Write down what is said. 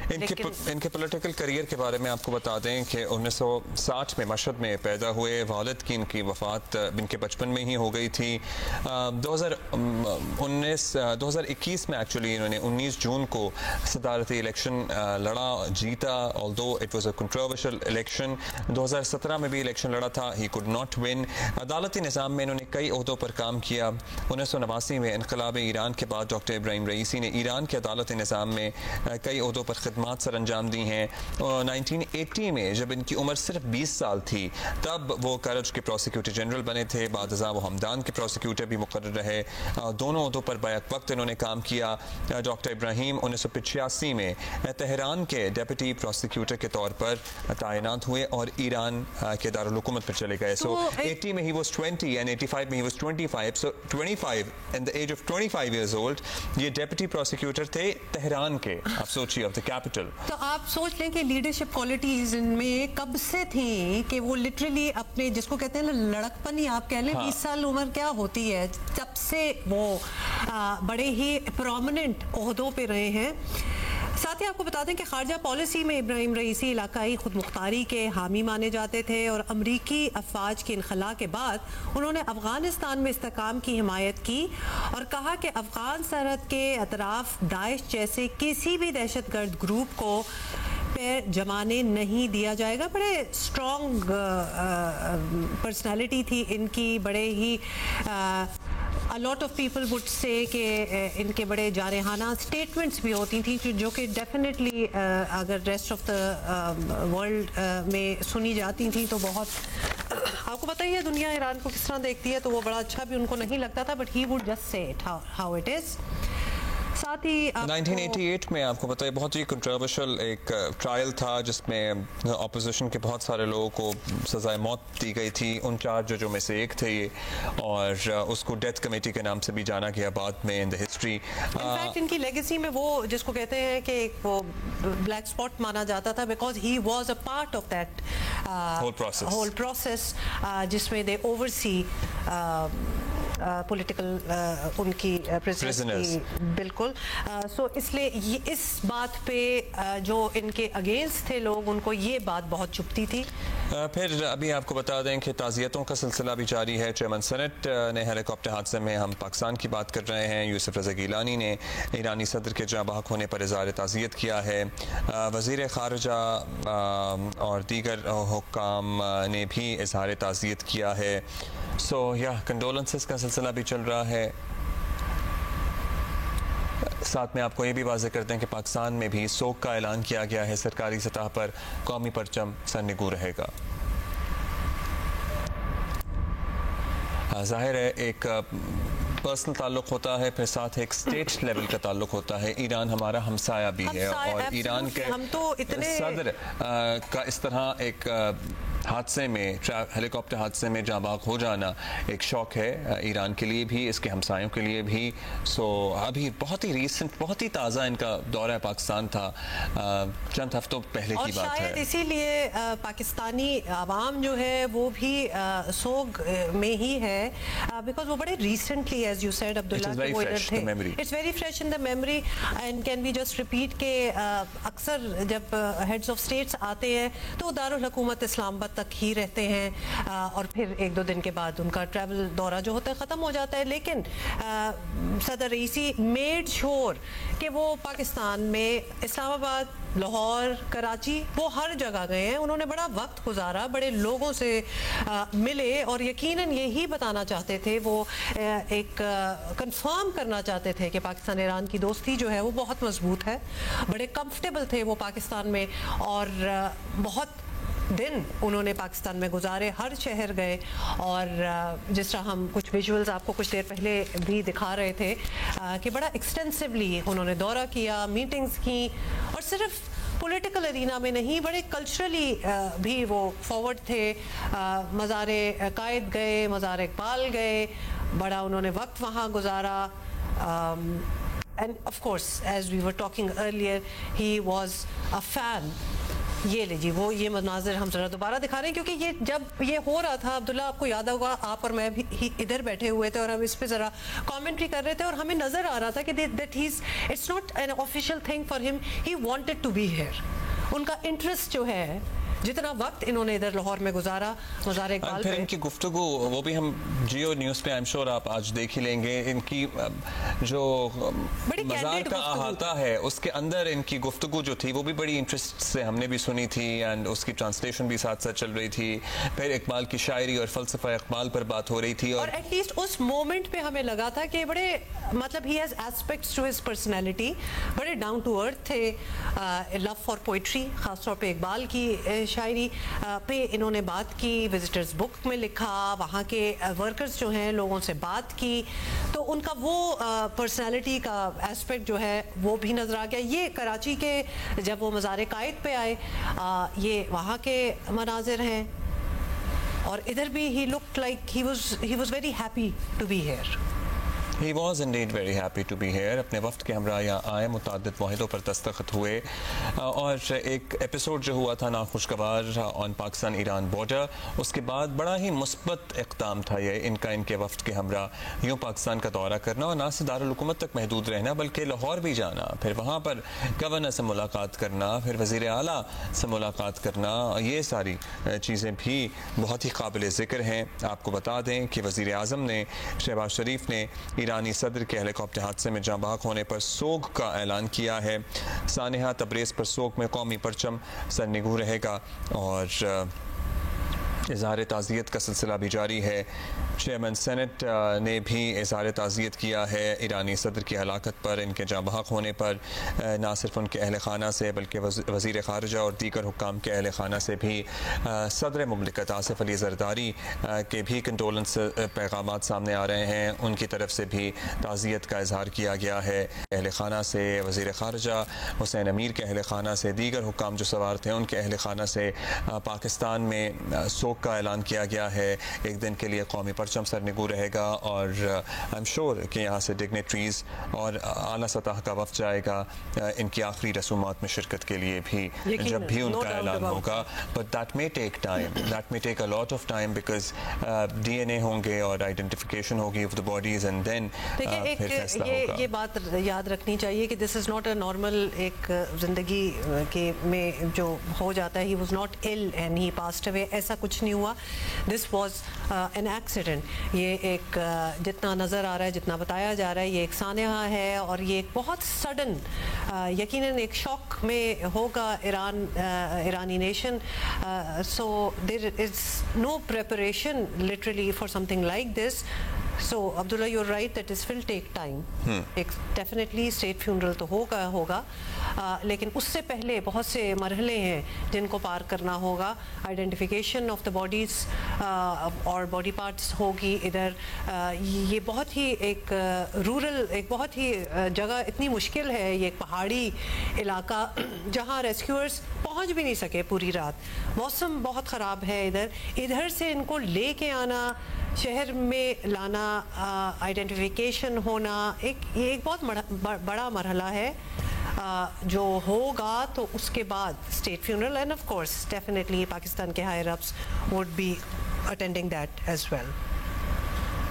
ان کے political career کے بارے میں آپ کو بتا دیں کہ 1960 میں مشہد میں پیدا ہوئے، والد کی ان کی وفات ان کے بچپن میں ہی ہو گئی تھی۔ 2021 میں ایکچولی انہوں نے 19 جون کو صدارتی الیکشن لڑا، جیتا، although it was a controversial election۔ 2017 میں بھی الیکشن لڑا تھا، he could not win۔ عدالتی نظام میں انہوں نے کئی عہدوں پر کام کیا۔ 1989 میں انقلاب ایران کے بعد ڈاکٹر ابراہیم رئیسی نے ایران کے عدالتی نظام میں کئی عہدوں پر خدمات سر انجام دی ہیں۔ 1980 میں جب ان کی عمر صرف 20 سال تھی تب وہ کرج کے پروسیکیوٹر جنرل بنے تھے، بعد ازاں وہ ہمدان کے پروسیکیوٹر بھی مقرر رہے۔ دونوں عہدوں پر بیک وقت انہوں نے کام کیا۔ ڈاکٹر ابراہیم 1985 میں تہران کے ڈیپٹی پروسیکیوٹر کے طور پر تعینات ہوئے اور ایران کے دارالحکومت پر چلے گئے۔ سو 80 میں he was 20 and 85 میں he was 25. So 25 in the age of 25 years old یہ ڈیپٹی پروسیکیوٹر تھے تہران کے، آپ سوچیے، آف دا کیپٹل۔ تو آپ سوچ لیں کہ لیڈرشپ کوالٹیز ان میں کب سے تھیں کہ وہ لٹرلی اپنے جس کو کہتے ہیں نا لڑکپن ہی آپ کہہ لیں، 20 سال عمر کیا ہوتی ہے، تب سے وہ بڑے ہی پرومیننٹ عہدوں پہ رہے ہیں۔ ساتھ ہی آپ کو بتا دیں کہ خارجہ پالیسی میں ابراہیم رئیسی علاقائی خود مختاری کے حامی مانے جاتے تھے اور امریکی افواج کے انخلاء کے بعد انہوں نے افغانستان میں استحکام کی حمایت کی اور کہا کہ افغان سرحد کے اطراف داعش جیسے کسی بھی دہشت گرد گروپ کو پیر جمانے نہیں دیا جائے گا۔ بڑے اسٹرانگ پرسنالٹی تھی ان کی، بڑے ہی a lot of people would say کہ ان کے بڑے جارحانہ اسٹیٹمنٹس بھی ہوتی تھیں جو کہ ڈیفینیٹلی اگر ریسٹ آف دا ورلڈ میں سنی جاتی تھیں تو بہت، آپ کو پتہ ہی ہے دنیا ایران کو کس طرح دیکھتی ہے، تو وہ بڑا اچھا بھی ان کو نہیں لگتا تھا، but he would just say it how it is۔ ساتھ ہی 1988 میں آپ کو پتہ ہے بہت ہی کنٹروورشل ایک ٹرائل تھا جس میں اپوزیشن کے بہت سارے لوگوں کو سزائے موت دی گئی تھی، ان 4 ججوں میں سے ایک تھے یہ، اور اس کو ڈیتھ کمیٹی کے نام سے بھی جانا گیا بعد میں ان دا ہسٹری۔ انفیکٹ ان کی لیگیسی میں وہ جس کو کہتے ہیں کہ وہ بلیک اسپاٹ مانا جاتا تھا because he was a part of that whole process جس میں دے اوورسی پولیٹیکل ان کی پریزنس، بالکل۔ سو اس لیے اس بات پہ جو ان کے اگینسٹ تھے لوگ، ان کو یہ بات بہت چبھتی تھی۔ پھر ابھی آپ کو بتا دیں کہ تعزیتوں کا سلسلہ بھی جاری ہے۔ چیئرمین سینٹ نے ہیلی کاپٹر حادثے میں ہم پاکستان کی بات کر رہے ہیں، یوسف رضا گیلانی نے ایرانی صدر کے جاں بحق ہونے پر اظہار تعزیت کیا ہے۔ وزیر خارجہ اور دیگر حکام نے بھی اظہار تعزیت کیا ہے۔ سو کنڈولنسز کا سلسلہ بھی چل رہا ہے۔ ساتھ میں آپ کو یہ بھی واضح کرتے ہیں کہ پاکستان میں بھی سوگ کا اعلان کیا گیا ہے، سرکاری سطح پر قومی پرچم سرنگوں رہے گا۔ ظاہر ہے ایک پرسنل تعلق ہوتا ہے، پھر ساتھ ایک اسٹیٹ لیول کا تعلق ہوتا ہے۔ ایران ہمارا ہمسایہ بھی ہے اور ایران کے صدر کا اس طرح ایک حادثے میں، ہیلی کاپٹر حادثے میں جاں بحق ہو جانا ایک شوق ہے ایران کے لیے بھی، اس کے ہمسایوں کے لیے بھی۔ سو ابھی بہت ہی ریسنٹ، بہت ہی تازہ ان کا دورہ پاکستان تھا، چند ہفتوں پہلے کی بات ہے، اور شاید اسی لیے پاکستانی عوام جو ہے وہ بھی سوگ میں ہی ہے، بیکاز وہ بڑے recently as you said Abdullah کہ وہ ادھر تھے۔ It's very fresh in the memory and can we just repeat کہ اکثر جب ہیڈز آف اسٹیٹس آتے ہیں تو دارالحکومت اسلام آباد تک ہی رہتے ہیں اور پھر 1-2 دن کے بعد ان کا ٹریول دورہ جو ہوتا ہے ختم ہو جاتا ہے، لیکن صدر رئیسی میڈ شور کہ وہ پاکستان میں اسلام آباد، لاہور، کراچی، وہ ہر جگہ گئے ہیں، انہوں نے بڑا وقت گزارا، بڑے لوگوں سے ملے اور یقیناً یہی بتانا چاہتے تھے، وہ ایک کنفرم کرنا چاہتے تھے کہ پاکستان ایران کی دوستی جو ہے وہ بہت مضبوط ہے، بڑے کمفرٹیبل تھے وہ پاکستان میں اور بہت دن انہوں نے پاکستان میں گزارے، ہر شہر گئے، اور جس طرح ہم کچھ ویژولز آپ کو کچھ دیر پہلے بھی دکھا رہے تھے کہ بڑا ایکسٹینسولی انہوں نے دورہ کیا، میٹنگز کی، اور صرف پولیٹیکل ارینا میں نہیں، بڑے کلچرلی بھی وہ فارورڈ تھے، مزار قائد گئے، مزار اقبال گئے، بڑا انہوں نے وقت وہاں گزارا، and of course as we were talking earlier he was a fan یہ لے جی وہ یہ مناظر ہم ذرا دوبارہ دکھا رہے ہیں کیونکہ یہ جب یہ ہو رہا تھا عبداللہ آپ کو یاد ہوگا آپ اور میں بھی ادھر بیٹھے ہوئے تھے اور ہم اس پہ ذرا کامنٹری کر رہے تھے اور ہمیں نظر آ رہا تھا کہ it's not an official thing for ہم, he wanted to be here. ان کا انٹرسٹ جو ہے جتنا وقت انہوں نے ادھر لاہور میں گزارا مزار اقبال پھر ان کی گفتگو وہ بھی ہم جیو نیوز پہ شور آپ آج دیکھ ہی لیں گے. ان کی جو مزار کا احاطہ ہے اس کے اندر ان کی گفتگو جو تھی وہ بھی بڑی انٹرسٹ سے ہم نے بھی سنی تھی اینڈ اس کی ٹرانسلیشن بھی ساتھ ساتھ چل رہی تھی. پھر اقبال کی شاعری اور فلسفہ اقبال پر بات ہو رہی تھی اور ایٹ لیسٹ اس مومنٹ پہ ہمیں لگا تھا کہ بڑے مطلب he has aspects to his personality, بڑے ڈاؤن ٹو ارتھ تھے. لو فار پوئٹری خاص طور پہ اقبال کی شاعری پہ انہوں نے بات کی, وزٹرز بک میں لکھا, وہاں کے ورکرز جو ہیں لوگوں سے بات کی, تو ان کا وہ پرسنالٹی کا ایسپیکٹ جو ہے وہ بھی نظر آ گیا. یہ کراچی کے جب وہ مزار قائد پہ آئے یہ وہاں کے مناظر ہیں اور ادھر بھی he looked like he was very happy to be here. He was indeed very happy to be here. اپنے وفد کے ہمراہ یہاں آئے, متعدد معاہدوں پر دستخط ہوئے اور ایک ایپیسوڈ جو ہوا تھا ناخوشگوار آن پاکستان ایران بارڈر, اس کے بعد بڑا ہی مثبت اقدام تھا یہ ان کے وفد کے ہمراہ یوں پاکستان کا دورہ کرنا اور نہ صرف دارالحکومت تک محدود رہنا بلکہ لاہور بھی جانا, پھر وہاں پر گورنر سے ملاقات کرنا, پھر وزیر اعلیٰ سے ملاقات کرنا. یہ ساری چیزیں بھی بہت ہی قابل ذکر ہیں. آپ کو بتا دیں کہ وزیر اعظم نے شہباز شریف نے ایرانی صدر کے ہیلی کاپٹر حادثے میں جاں بحق ہونے پر سوگ کا اعلان کیا ہے. سانحہ تبریز پر سوگ میں قومی پرچم سرنگوں رہے گا اور اظہار تعزیت کا سلسلہ بھی جاری ہے. چیئرمین سینٹ نے بھی اظہار تعزیت کیا ہے ایرانی صدر کی ہلاکت پر, ان کے جاں بحق ہونے پر. نہ صرف ان کے اہل خانہ سے بلکہ وزیر خارجہ اور دیگر حکام کے اہل خانہ سے بھی, صدر مملکت آصف علی زرداری کے بھی کنڈولنس پیغامات سامنے آ رہے ہیں. ان کی طرف سے بھی تعزیت کا اظہار کیا گیا ہے. اہل خانہ سے, وزیر خارجہ حسین امیر کے اہل خانہ سے, دیگر حکام جو سوار تھے ان کے اہل خانہ سے پاکستان میں سوگ کا اعلان کیا گیا ہے. ایک دن کے لیے قومی پرچم سرنگوں رہے گا اور آئی ایم شیور کہ یہاں سے ڈگنیٹریز اور اعلیٰ سطح کا وفد جائے گا ان کی آخری رسومات میں شرکت کے لیے بھی جب بھی ان کا اعلان ہوگا. But that may take time, that may take a lot of time because DNA ہوں گے اور آئیڈینٹیفیکیشن ہوگی of the bodies and then پھر فیصلہ ہوگا. یہ بات یاد رکھنی چاہیے کہ this is not a normal ایک زندگی کے میں جو ہو جاتا ہے. he was not ill and he passed away, ایسا کچھ نہیں ہوا. this was an accident. یہ ایک جتنا نظر آ رہا ہے, جتنا بتایا جا رہا ہے, یہ ایک سانحہ ہے اور یہ ایک بہت سڈن یقیناً ایک شوق میں ہوگا ایرانی nation. So there is no preparation literally for something like this. So Abdullah, you're right that this will take time. Definitely state funeral تو ہوگا لیکن اس سے پہلے بہت سے مرحلے ہیں جن کو پار کرنا ہوگا. آئیڈینٹیفیکیشن آف دا باڈیز اور باڈی پارٹس ہوگی ادھر. یہ بہت ہی ایک رورل, ایک بہت ہی جگہ اتنی مشکل ہے, یہ ایک پہاڑی علاقہ جہاں ریسکیورز پہنچ بھی نہیں سکے پوری رات. موسم بہت خراب ہے ادھر سے ان کو لے کے آنا, شہر میں لانا, آئیڈینٹیفیکیشن ہونا, یہ ایک بہت بڑا مرحلہ ہے جو ہوگا. تو اس کے بعد state funeral and of course definitely Pakistan کے higher ups would be attending that as well.